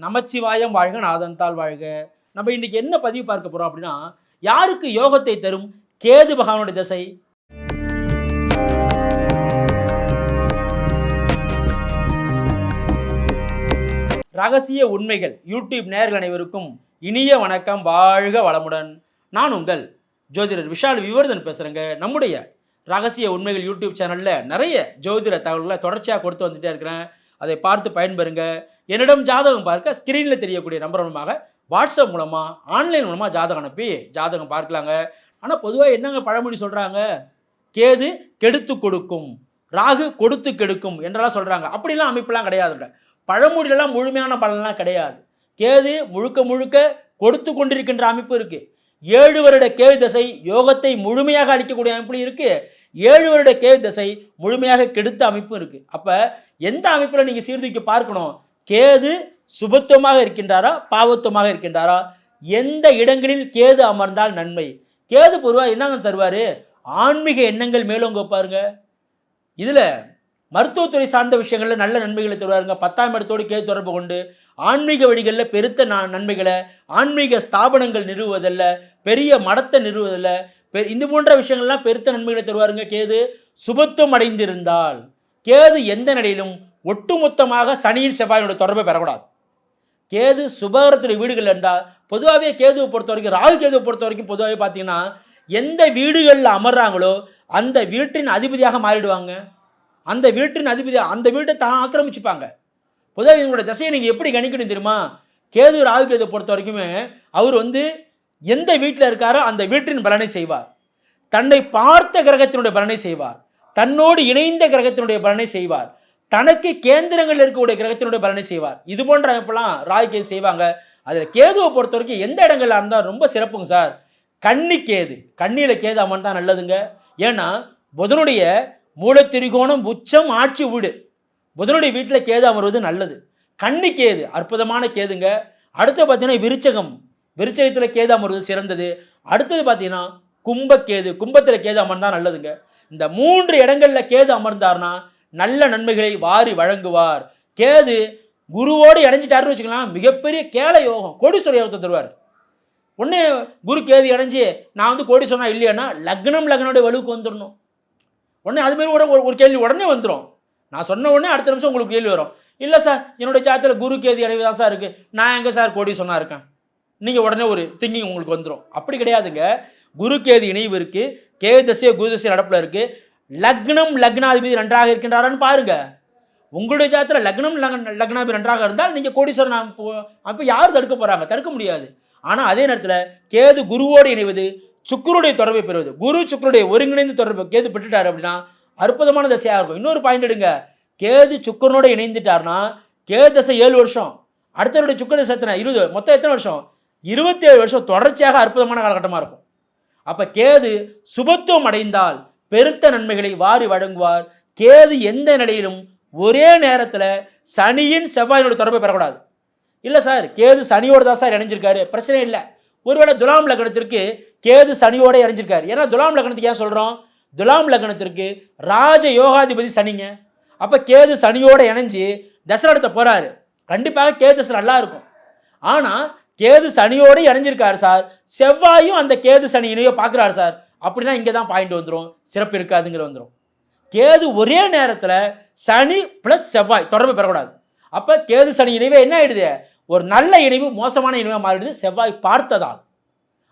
நமச்சிவாயம் வாழ்க நாதன்தாள் வாழ்க. நம்ம இன்னைக்கு என்ன பதிவு பார்க்க போறோம் அப்படின்னா, யாருக்கு யோகத்தை தரும் கேது பகவானுடைய திசை? ரகசிய உண்மைகள் யூடியூப் நேயர்கள் அனைவருக்கும் இனிய வணக்கம், வாழ்க வளமுடன். நான் உங்கள் ஜோதிடர் விஷால் விவர்தன் பேசுகிறேங்க. நம்முடைய ரகசிய உண்மைகள் யூடியூப் சேனலில் நிறைய ஜோதிட தகவல்களை தொடர்ச்சியாக கொடுத்து வந்துட்டே இருக்கிறேன். அதை பார்த்து பயன்பெறுங்க. என்னிடம் ஜாதகம் பார்க்க ஸ்க்ரீனில் தெரியக்கூடிய நம்பர் மூலமாக வாட்ஸ்அப் மூலமாக ஆன்லைன் மூலமாக ஜாதகம் அனுப்பி ஜாதகம் பார்க்கலாங்க. ஆனால் பொதுவாக என்னங்க பழமொழி சொல்கிறாங்க, கேது கெடுத்து கொடுக்கும், ராகு கொடுத்து கெடுக்கும் என்றெல்லாம் சொல்கிறாங்க. அப்படிலாம் அமைப்பெல்லாம் கிடையாதுங்க. பழமொழியெல்லாம் முழுமையான பலன்லாம் கிடையாது. கேது முழுக்க முழுக்க கொடுத்து கொண்டிருக்கின்ற அமைப்பு இருக்குது. 7 வருட கேது தசை யோகத்தை முழுமையாக அளிக்கக்கூடிய அமைப்புலையும் இருக்குது. 7 வருட கேது தசை முழுமையாக கெடுத்த அமைப்பும் இருக்குது. அப்போ எந்த அமைப்பில் நீங்கள் சீர்தூக்கி பார்க்கணும்? கேது சுபத்துவமாக இருக்கின்றாரா, பாவத்துவமாக இருக்கின்றாரா, எந்த இடங்களில் கேது அமர்ந்தால் நன்மை? கேது பொதுவாக என்னங்க தருவார்? ஆன்மீக எண்ணங்கள் மேலோங்க பாருங்க. இதில் மருத்துவத்துறை சார்ந்த விஷயங்களில் நல்ல நன்மைகளை தருவாருங்க. 10ஆம் இடத்தோடு கேது தொடர்பு கொண்டு ஆன்மீக வழிகளில் பெருத்த நன்மைகளை, ஆன்மீக ஸ்தாபனங்கள் நிறுவுவதில்ல, பெரிய மடத்தை நிறுவுவதில்ல, இந்த போன்ற விஷயங்கள்லாம் பெருத்த நன்மைகளை தருவாருங்க. கேது சுபத்துவம் அடைந்திருந்தால், கேது எந்த நிலையிலும் ஒட்டுமொத்தமாக சனியின் செவ்வாயினுடைய தொடர்பை பெறக்கூடாது. கேது சுபகரத்துடைய வீடுகள் இருந்தால், பொதுவாகவே கேதுவை பொறுத்த வரைக்கும், ராகு கேதுவை பொறுத்த வரைக்கும் பொதுவாகவே பார்த்தீங்கன்னா, எந்த வீடுகளில் அமர்றாங்களோ அந்த வீட்டின் அதிபதியாக மாறிடுவாங்க. அந்த வீட்டின் அதிபதி அந்த வீட்டை தான் ஆக்கிரமிச்சுப்பாங்க. பொதுவாக இவங்களோட திசையை நீங்கள் எப்படி கணிக்கணும் தெரியுமா? கேது ராகு கேதுவை பொறுத்த வரைக்குமே அவர் எந்த வீட்டில் இருக்காரோ அந்த வீட்டின் பலனை செய்வார். தன்னை பார்த்த கிரகத்தினுடைய பலனை செய்வார். தன்னோடு இணைந்த கிரகத்தினுடைய பலனை செய்வார். தனக்கு கேந்திரங்கள் இருக்கக்கூடிய கிரகத்தினுடைய பலனை செய்வார். இது போன்ற அமைப்பெல்லாம் ராகு கேது செய்வாங்க. அதில் கேதுவை பொறுத்த வரைக்கும் எந்த இடங்கள்ல இருந்தால் ரொம்ப சிறப்புங்க சார். கன்னி கேது, கண்ணியில் கேது அமர்ந்தான் நல்லதுங்க. ஏன்னா புதனுடைய மூலத்திரிகோணம் உச்சம் ஆட்சி வீடு, புதனுடைய வீட்டில் கேது அமர்வது நல்லது. கன்னி கேது அற்புதமான கேதுங்க. அடுத்து பார்த்தீங்கன்னா விருச்சகம், விருச்சகத்தில் கேது அமர்வது சிறந்தது. அடுத்தது பார்த்தீங்கன்னா கும்பக்கேது, கும்பத்தில் கேது அமர்ந்தால் நல்லதுங்க. இந்த 3 இடங்களில் கேது அமர்ந்தார்னா நல்ல நன்மைகளை வாரி வழங்குவார். கேது குருவோடு இணைஞ்சிட்டாருன்னு வச்சுக்கலாம், மிகப்பெரிய கேள யோகம், கோடீஸ்வர யோகத்தை தருவார். உடனே குரு கேது இணைஞ்சு நான் கோடீஸ்வரனா இல்லையானா லக்னோடைய வலுவுக்கு வந்துடணும். உடனே அதுமாரி ஒரு கேள்வி உடனே வந்துடும். நான் சொன்ன உடனே அடுத்த நிமிஷம் உங்களுக்கு கேள்வி வரும். இல்லை சார், என்னுடைய ஜாதகத்தில் குரு கேது இணைவு தான் சார் இருக்குது, நான் எங்கே சார் கோடீஸ்வரனா இருக்கேன்? நீங்கள் உடனே ஒரு திங்கிங் உங்களுக்கு வந்துடும். அப்படி கிடையாதுங்க. குரு கேது இணைவு இருக்குது, கேது தசையோ குரு தசையோ நடப்பில் இருக்குது. லக்னாதிபதி நன்றாக இருக்கின்றாரான்னு பாருங்க. உங்களுடைய ஜாதகத்தில் லக்னாதிபதி நன்றாக இருந்தால் நீங்கள் கோடீஸ்வரன் அப்போ யார் தடுக்க போகிறாங்க? தடுக்க முடியாது. ஆனால் அதே நேரத்தில் கேது குருவோடு இணைவது, சுக்கருடைய தொடர்பை பெறுவது, குரு சுக்கருடைய ஒருங்கிணைந்த தொடர்பை கேது பெற்றுட்டார் அப்படின்னா அற்புதமான தசையாக இருக்கும். இன்னொரு பாயிண்ட் எடுங்க, கேது சுக்கரனோட இணைந்துட்டார்னா கேது தசை 7 வருஷம், அடுத்தவருடைய சுக்கர தசை எத்தனை 20, மொத்தம் எத்தனை வருஷம்? 27 வருஷம் தொடர்ச்சியாக அற்புதமான காலகட்டமாக இருக்கும். அப்போ கேது சுபத்துவம் அடைந்தால் பெருத்த நன்மைகளை வாரி வழங்குவார். கேது எந்த நிலையிலும் ஒரே நேரத்தில் சனியின் செவ்வாயினோட தொடர்பை பெறக்கூடாது. இல்லை சார், கேது சனியோடு தான் சார் இணைஞ்சிருக்காரு, பிரச்சனை இல்லை. ஒருவேளை துலாம் லக்னத்திற்கு கேது சனியோட இணைஞ்சிருக்காரு. ஏன்னா துலாம் லக்னத்துக்கு ஏன் சொல்கிறோம்? துலாம் லக்னத்திற்கு ராஜ யோகாதிபதி சனிங்க. அப்போ கேது சனியோட இணைஞ்சு தசை நடத்த போகிறாரு. கண்டிப்பாக கேது தசை நல்லா இருக்கும். ஆனால் கேது சனியோடு இணைஞ்சிருக்காரு சார், செவ்வாயும் அந்த கேது சனி இணையோ பார்க்குறாரு சார், அப்படின்னா இங்கே தான் பாயிண்ட் வந்துடும், சிறப்பு இருக்காதுங்கிற வந்துடும். கேது ஒரே நேரத்தில் சனி ப்ளஸ் செவ்வாய் தொடர்பு பெறக்கூடாது. அப்போ கேது சனி இணைவே என்ன ஆகிடுது? ஒரு நல்ல இணைவு மோசமான இணைவாக மாறிடுது, செவ்வாய் பார்த்ததால்.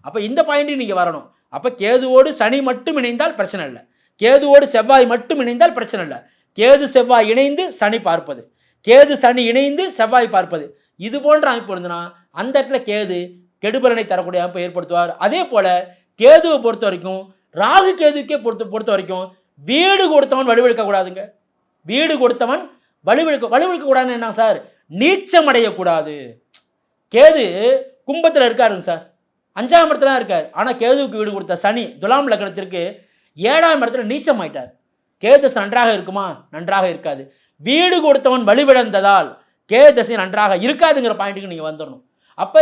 அப்போ இந்த பாயிண்ட்டுக்கு நீங்கள் வரணும். அப்போ கேதுவோடு சனி மட்டும் இணைந்தால் பிரச்சனை இல்லை, கேதுவோடு செவ்வாய் மட்டும் இணைந்தால் பிரச்சனை இல்லை. கேது செவ்வாய் இணைந்து சனி பார்ப்பது, கேது சனி இணைந்து செவ்வாய் பார்ப்பது, இது போன்ற அமைப்பு இருந்ததுன்னா அந்த இடத்துல கேது கெடுபலனை தரக்கூடிய அமைப்பை ஏற்படுத்துவார். அதே போல் கேதுவை பொறுத்த வரைக்கும், ராகு கேதுக்கே பொறுத்த வரைக்கும் வீடு கொடுத்தவன் வலுவிழக்கக்கூடாதுங்க. வீடு கொடுத்தவன் வலுவிழக்கக்கூடாதுன்னு என்ன சார்? நீச்சம் அடையக்கூடாது. கேது கும்பத்தில் இருக்காருங்க சார், 5ஆம் இடத்துல தான் இருக்கார். ஆனால் கேதுவுக்கு வீடு கொடுத்த சனி துலாம் லக்னத்திற்கு 7ஆம் இடத்துல நீச்சம் ஆயிட்டார். கேது தசை நன்றாக இருக்குமா? நன்றாக இருக்காது. வீடு கொடுத்தவன் வலுவிழந்ததால் கேது தசை நன்றாக இருக்காதுங்கிற பாயிண்ட்டுக்கு நீங்கள் வந்துடணும். அப்போ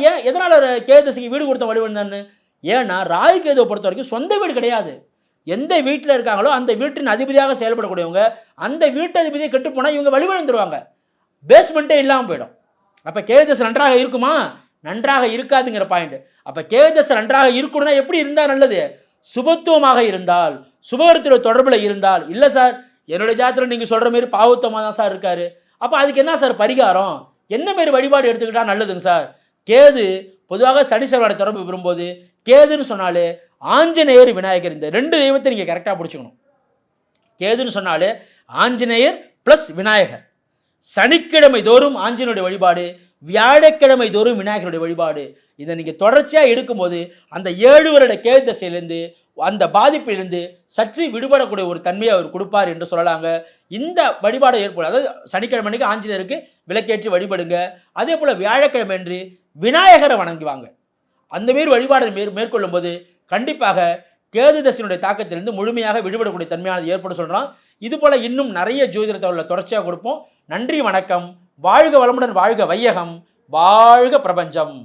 ஏன் எதனால் கேது தசைக்கு வீடு கொடுத்த வலுவிழந்தான்னு? ஏன்னா ராகு கேதுவை பொறுத்த வரைக்கும் சொந்த வீடு கிடையாது. எந்த வீட்டில் இருக்காங்களோ அந்த வீட்டின் அதிபதியாக செயல்படக்கூடியவங்க, அந்த வீட்டு அதிபதியை கெட்டு போனால் இவங்க வலுவிழந்துருவாங்க, பேஸ்மெண்ட்டே இல்லாமல் போயிடும். அப்போ கேது தசை நன்றாக இருக்குமா? நன்றாக இருக்காதுங்கிற பாயிண்ட். அப்போ கேது தசை நன்றாக இருக்கணும்னா எப்படி இருந்தால் நல்லது? சுபத்துவமாக இருந்தால், சுபகரத்தோட தொடர்பில் இருந்தால். இல்லை சார், என்னுடைய ஜாதகத்தில் நீங்கள் சொல்கிற மாரி பாவத்துவமாக தான் சார் இருக்காரு. அப்போ அதுக்கு என்ன சார் பரிகாரம்? என்ன மாரி வழிபாடு எடுத்துக்கிட்டால் நல்லதுங்க சார்? கேது பொதுவாக சனி செவ்வாய் தொடர்பு வரும்போது கேதுன்னு சொன்னாலே ஆஞ்சநேயர், விநாயகர், இந்த 2 தெய்வத்தை நீங்கள் கரெக்டாக பிடிச்சிக்கணும். கேதுன்னு சொன்னாலே ஆஞ்சநேயர் ப்ளஸ் விநாயகர். சனிக்கிழமை தோறும் ஆஞ்சநேயருடைய வழிபாடு, வியாழக்கிழமை தோறும் விநாயகருடைய வழிபாடு. இதை நீங்கள் தொடர்ச்சியாக எடுக்கும்போது அந்த 7 வருட கேது தசையிலேருந்து, அந்த பாதிப்பிலிருந்து சற்று விடுபடக்கூடிய ஒரு தன்மையை அவர் கொடுப்பார் என்று சொல்லலாங்க. இந்த வழிபாடை ஏற்படும். அதாவது சனிக்கிழமை அன்னைக்கு ஆஞ்சநேயருக்கு விளக்கேற்றி வழிபடுங்க. அதே போல் வியாழக்கிழமை அன்று விநாயகரை வணங்குவாங்க. அந்த மாரி வழிபாடு மேற்கொள்ளும் போது கண்டிப்பாக கேது தசையினுடைய தாக்கத்திலிருந்து முழுமையாக விடுபடக்கூடிய தன்மையானது ஏற்படும் சொல்கிறோம். இது போல் இன்னும் நிறைய ஜோதிட தகவலை தொடர்ச்சியாக கொடுப்போம். நன்றி, வணக்கம். வாழ்க வளமுடன், வாழ்க வையகம், வாழ்க பிரபஞ்சம்.